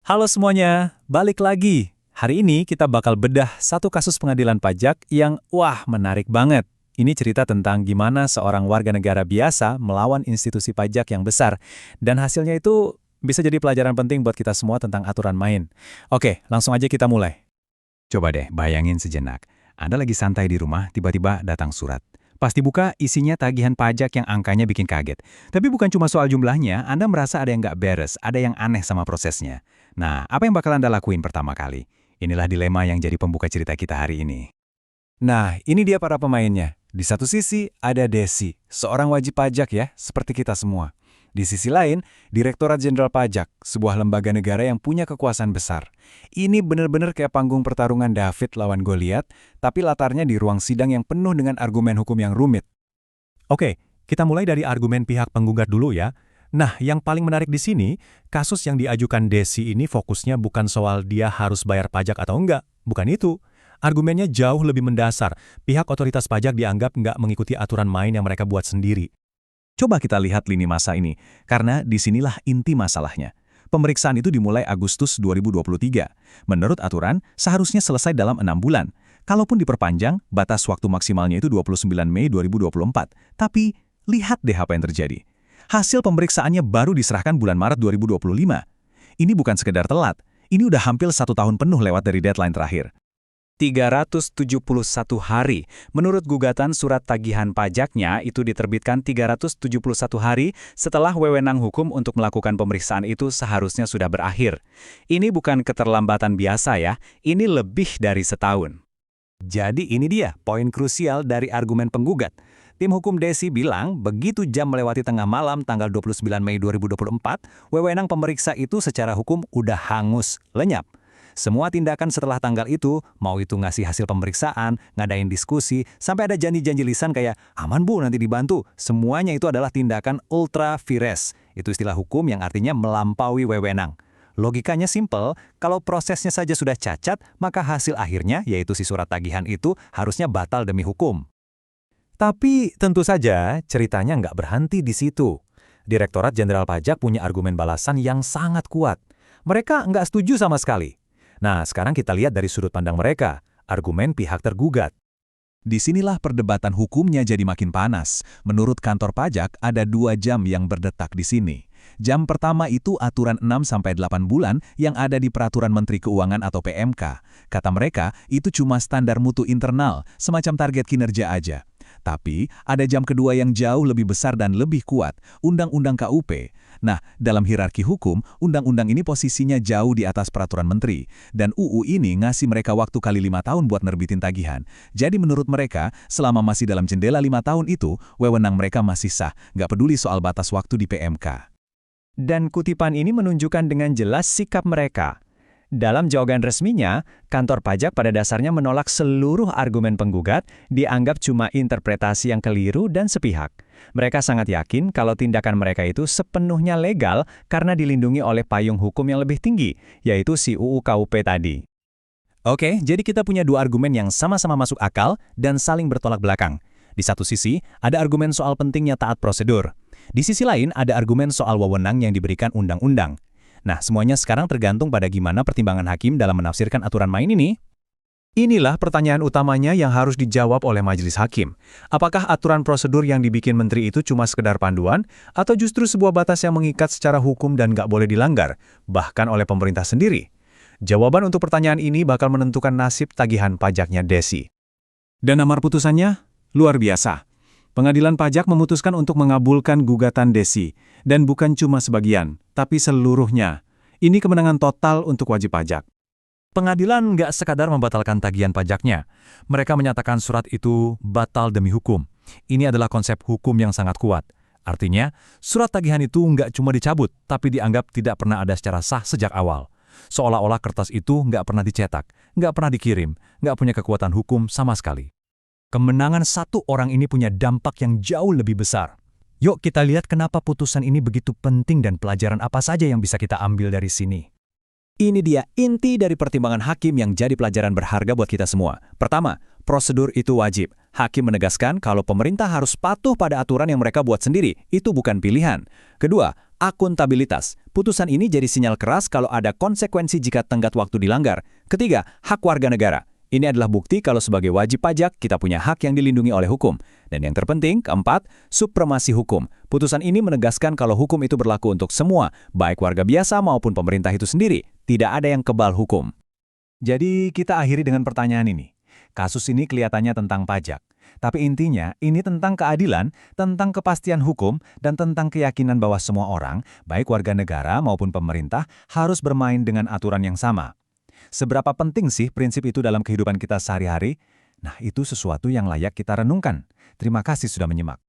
Halo semuanya, balik lagi. Hari ini kita bakal bedah satu kasus pengadilan pajak yang menarik banget. Ini cerita tentang gimana seorang warga negara biasa melawan institusi pajak yang besar. Dan hasilnya itu bisa jadi pelajaran penting buat kita semua tentang aturan main. Oke, langsung aja kita mulai. Coba deh bayangin sejenak. Anda lagi santai di rumah, tiba-tiba datang surat. Pas dibuka, isinya tagihan pajak yang angkanya bikin kaget. Tapi bukan cuma soal jumlahnya, Anda merasa ada yang nggak beres, ada yang aneh sama prosesnya. Nah, apa yang bakal Anda lakuin pertama kali? Inilah dilema yang jadi pembuka cerita kita hari ini. Nah, ini dia para pemainnya. Di satu sisi ada Desi, seorang wajib pajak ya, seperti kita semua. Di sisi lain, Direktorat Jenderal Pajak, sebuah lembaga negara yang punya kekuasaan besar. Ini benar-benar kayak panggung pertarungan David lawan Goliat, tapi latarnya di ruang sidang yang penuh dengan argumen hukum yang rumit. Oke, kita mulai dari argumen pihak penggugat dulu ya. Nah, yang paling menarik di sini, kasus yang diajukan Desi ini fokusnya bukan soal dia harus bayar pajak atau enggak. Bukan itu. Argumennya jauh lebih mendasar. Pihak otoritas pajak dianggap nggak mengikuti aturan main yang mereka buat sendiri. Coba kita lihat lini masa ini, karena disinilah inti masalahnya. Pemeriksaan itu dimulai Agustus 2023. Menurut aturan, seharusnya selesai dalam 6 bulan. Kalaupun diperpanjang, batas waktu maksimalnya itu 29 Mei 2024. Tapi, lihat deh apa yang terjadi. Hasil pemeriksaannya baru diserahkan bulan Maret 2025. Ini bukan sekedar telat, ini udah hampir 1 tahun penuh lewat dari deadline terakhir. 371 hari. Menurut gugatan surat tagihan pajaknya itu diterbitkan 371 hari setelah wewenang hukum untuk melakukan pemeriksaan itu seharusnya sudah berakhir. Ini bukan keterlambatan biasa ya, ini lebih dari setahun. Jadi ini dia poin krusial dari argumen penggugat. Tim hukum Desi bilang begitu jam melewati tengah malam tanggal 29 Mei 2024, wewenang pemeriksa itu secara hukum udah hangus, lenyap. Semua tindakan setelah tanggal itu, mau itu ngasih hasil pemeriksaan, ngadain diskusi, sampai ada janji-janji lisan kayak, aman bu nanti dibantu, semuanya itu adalah tindakan ultra vires. Itu istilah hukum yang artinya melampaui wewenang. Logikanya simpel, kalau prosesnya saja sudah cacat, maka hasil akhirnya, yaitu si surat tagihan itu, harusnya batal demi hukum. Tapi tentu saja ceritanya nggak berhenti di situ. Direktorat Jenderal Pajak punya argumen balasan yang sangat kuat. Mereka nggak setuju sama sekali. Nah, sekarang kita lihat dari sudut pandang mereka, argumen pihak tergugat. Disinilah perdebatan hukumnya jadi makin panas. Menurut kantor pajak, ada 2 jam yang berdetak di sini. Jam pertama itu aturan 6-8 bulan yang ada di Peraturan Menteri Keuangan atau PMK. Kata mereka, itu cuma standar mutu internal, semacam target kinerja aja. Tapi, ada jam kedua yang jauh lebih besar dan lebih kuat, Undang-Undang KUP. Nah, dalam hierarki hukum, undang-undang ini posisinya jauh di atas peraturan menteri. Dan UU ini ngasih mereka waktu kali 5 tahun buat nerbitin tagihan. Jadi menurut mereka, selama masih dalam jendela 5 tahun itu, wewenang mereka masih sah, nggak peduli soal batas waktu di PMK. Dan kutipan ini menunjukkan dengan jelas sikap mereka. Dalam jawaban resminya, kantor pajak pada dasarnya menolak seluruh argumen penggugat, dianggap cuma interpretasi yang keliru dan sepihak. Mereka sangat yakin kalau tindakan mereka itu sepenuhnya legal karena dilindungi oleh payung hukum yang lebih tinggi, yaitu si UU KUP tadi. Oke, jadi kita punya 2 argumen yang sama-sama masuk akal dan saling bertolak belakang. Di satu sisi, ada argumen soal pentingnya taat prosedur. Di sisi lain, ada argumen soal wewenang yang diberikan undang-undang. Nah, semuanya sekarang tergantung pada gimana pertimbangan hakim dalam menafsirkan aturan main ini. Inilah pertanyaan utamanya yang harus dijawab oleh majelis hakim. Apakah aturan prosedur yang dibikin menteri itu cuma sekedar panduan, atau justru sebuah batas yang mengikat secara hukum dan nggak boleh dilanggar, bahkan oleh pemerintah sendiri? Jawaban untuk pertanyaan ini bakal menentukan nasib tagihan pajaknya Desi. Dan amar putusannya? Luar biasa. Pengadilan pajak memutuskan untuk mengabulkan gugatan Desi, dan bukan cuma sebagian, tapi seluruhnya. Ini kemenangan total untuk wajib pajak. Pengadilan nggak sekadar membatalkan tagihan pajaknya. Mereka menyatakan surat itu batal demi hukum. Ini adalah konsep hukum yang sangat kuat. Artinya, surat tagihan itu nggak cuma dicabut, tapi dianggap tidak pernah ada secara sah sejak awal. Seolah-olah kertas itu nggak pernah dicetak, nggak pernah dikirim, nggak punya kekuatan hukum sama sekali. Kemenangan satu orang ini punya dampak yang jauh lebih besar. Yuk kita lihat kenapa putusan ini begitu penting dan pelajaran apa saja yang bisa kita ambil dari sini. Ini dia inti dari pertimbangan hakim yang jadi pelajaran berharga buat kita semua. Pertama, prosedur itu wajib. Hakim menegaskan kalau pemerintah harus patuh pada aturan yang mereka buat sendiri, itu bukan pilihan. Kedua, akuntabilitas. Putusan ini jadi sinyal keras kalau ada konsekuensi jika tenggat waktu dilanggar. Ketiga, hak warga negara. Ini adalah bukti kalau sebagai wajib pajak, kita punya hak yang dilindungi oleh hukum. Dan yang terpenting, keempat, supremasi hukum. Putusan ini menegaskan kalau hukum itu berlaku untuk semua, baik warga biasa maupun pemerintah itu sendiri. Tidak ada yang kebal hukum. Jadi, kita akhiri dengan pertanyaan ini. Kasus ini kelihatannya tentang pajak. Tapi intinya, ini tentang keadilan, tentang kepastian hukum, dan tentang keyakinan bahwa semua orang, baik warga negara maupun pemerintah, harus bermain dengan aturan yang sama. Seberapa penting sih prinsip itu dalam kehidupan kita sehari-hari? Nah, itu sesuatu yang layak kita renungkan. Terima kasih sudah menyimak.